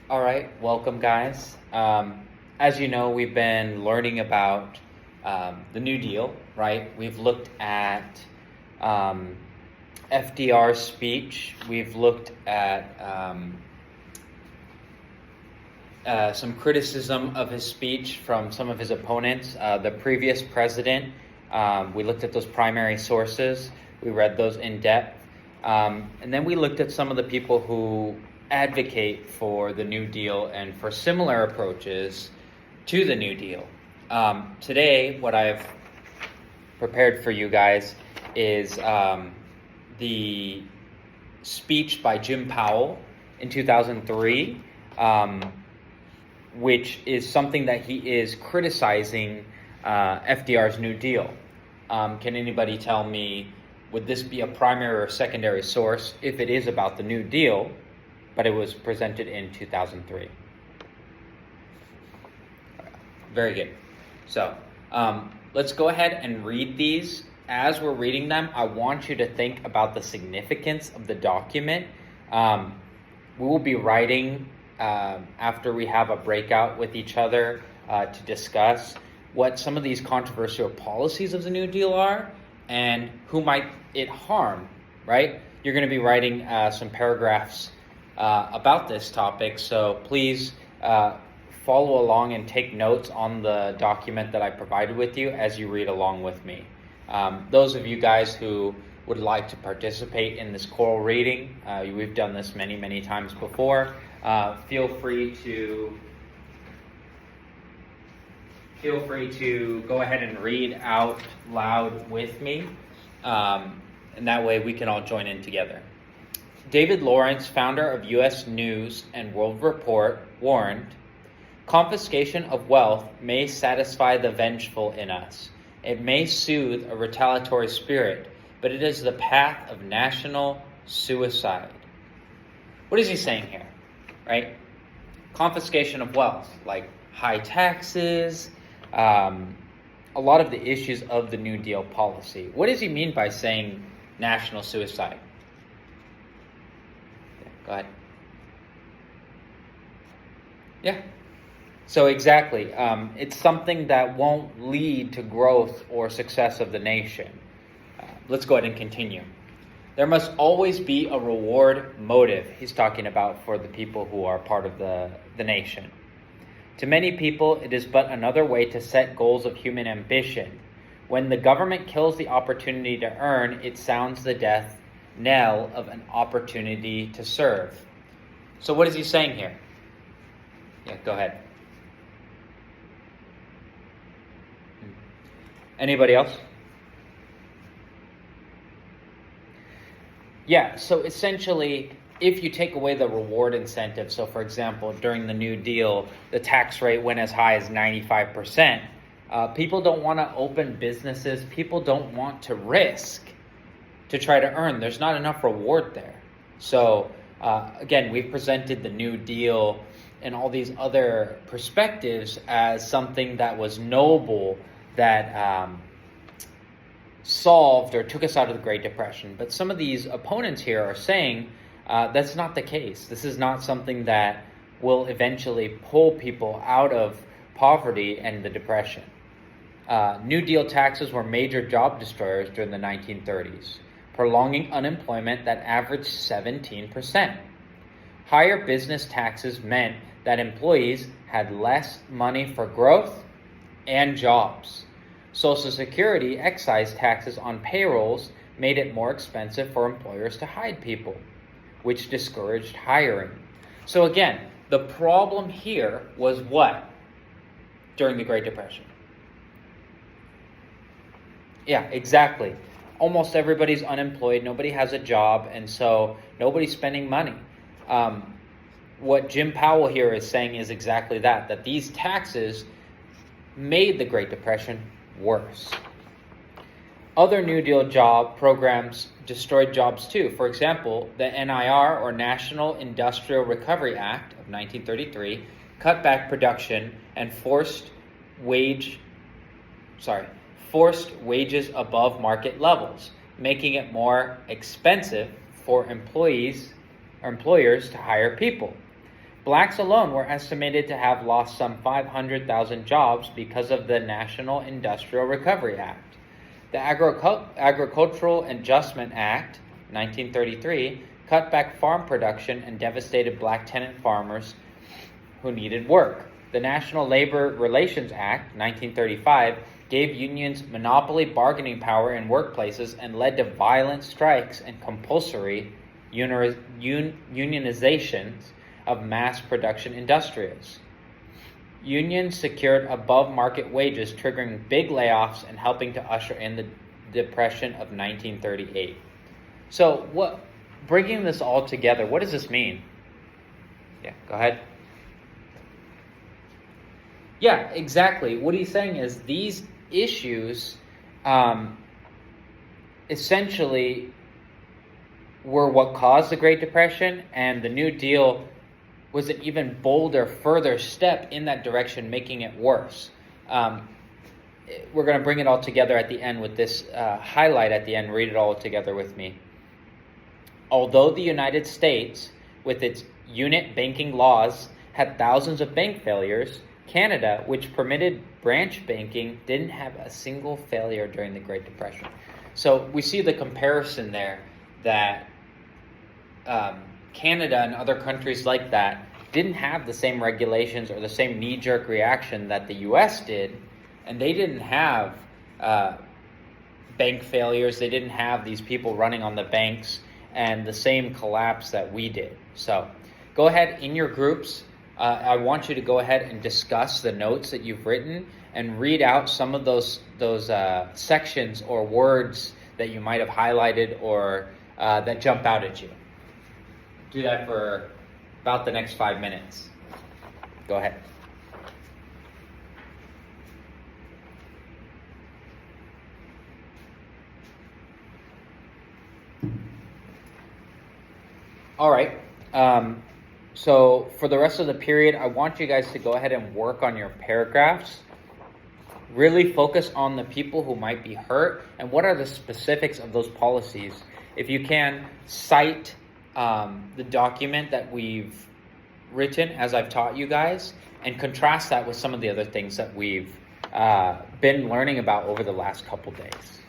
All right, welcome, guys. As you know, we've been learning about the New Deal, right? We've looked at FDR's speech. We've looked at some criticism of his speech from some of his opponents. The previous president, we looked at those primary sources. We read those in depth. And then we looked at some of the people who advocate for the New Deal and for similar approaches to the New Deal. Today, what I've prepared for you guys is the speech by Jim Powell in 2003, which is something that he is criticizing FDR's New Deal. Can anybody tell me, would this be a primary or secondary source if it is about the New Deal, but it was presented in 2003? Very good. So let's go ahead and read these. As we're reading them, I want you to think about the significance of the document. We will be writing after we have a breakout with each other to discuss what some of these controversial policies of the New Deal are and who might it harm, right? You're going to be writing some paragraphs about this topic, so please follow along and take notes on the document that I provided with you as you read along with me. Those of you guys who would like to participate in this choral reading, we've done this many times before. Feel free to go ahead and read out loud with me, and that way we can all join in together. David Lawrence, founder of U.S. News and World Report, warned, "Confiscation of wealth may satisfy the vengeful in us. It may soothe a retaliatory spirit, but it is the path of national suicide." What is he saying here, right? Confiscation of wealth, like high taxes, a lot of the issues of the New Deal policy. What does he mean by saying national suicide? Go ahead. Yeah. So exactly, it's something that won't lead to growth or success of the nation. Let's go ahead and continue. There must always be a reward motive, he's talking about for the people who are part of the nation. To many people, it is but another way to set goals of human ambition. When the government kills the opportunity to earn, it sounds the death knell of an opportunity to serve. So what is he saying here? Yeah, go ahead. Anybody else? Yeah, so essentially, if you take away the reward incentive, so for example, during the New Deal, the tax rate went as high as 95%. People don't want to open businesses. People don't want to risk to try to earn. There's not enough reward there. So again, we've presented the New Deal and all these other perspectives as something that was noble, that solved or took us out of the Great Depression. But some of these opponents here are saying that's not the case. This is not something that will eventually pull people out of poverty and the Depression. New Deal taxes were major job destroyers during the 1930s, prolonging unemployment that averaged 17%. Higher business taxes meant that employees had less money for growth and jobs. Social Security excise taxes on payrolls made it more expensive for employers to hide people, which discouraged hiring. So again, the problem here was what during the Great Depression? Yeah, exactly. Almost everybody's unemployed. Nobody has a job, and so nobody's spending money. What Jim Powell here is saying is exactly that these taxes made the Great Depression worse. Other New Deal job programs destroyed jobs too. For example, the NIR, or National Industrial Recovery Act of 1933, cut back production and forced wages above market levels, making it more expensive for employers to hire people. Blacks alone were estimated to have lost some 500,000 jobs because of the National Industrial Recovery Act. The Agricultural Adjustment Act, 1933, cut back farm production and devastated black tenant farmers who needed work. The National Labor Relations Act, 1935, gave unions monopoly bargaining power in workplaces and led to violent strikes and compulsory unionizations of mass production industrials. Unions secured above-market wages, triggering big layoffs and helping to usher in the Depression of 1938. So, bringing this all together, what does this mean? Yeah, go ahead. Yeah, exactly. What he's saying is these issues essentially were what caused the Great Depression, and the New Deal was an even bolder, further step in that direction, making it worse. We're going to bring it all together at the end with this highlight at the end. Read it all together with me. Although the United States, with its unit banking laws, had thousands of bank failures, Canada, which permitted branch banking, didn't have a single failure during the Great Depression. So we see the comparison there that Canada and other countries like that didn't have the same regulations or the same knee-jerk reaction that the U.S. did, and they didn't have bank failures. They didn't have these people running on the banks and the same collapse that we did. So go ahead in your groups. I want you to go ahead and discuss the notes that you've written and read out some of those sections or words that you might have highlighted or that jump out at you. Do that for about the next 5 minutes. Go ahead. All right. So for the rest of the period, I want you guys to go ahead and work on your paragraphs. Really focus on the people who might be hurt and what are the specifics of those policies. If you can, cite the document that we've written as I've taught you guys and contrast that with some of the other things that we've been learning about over the last couple days.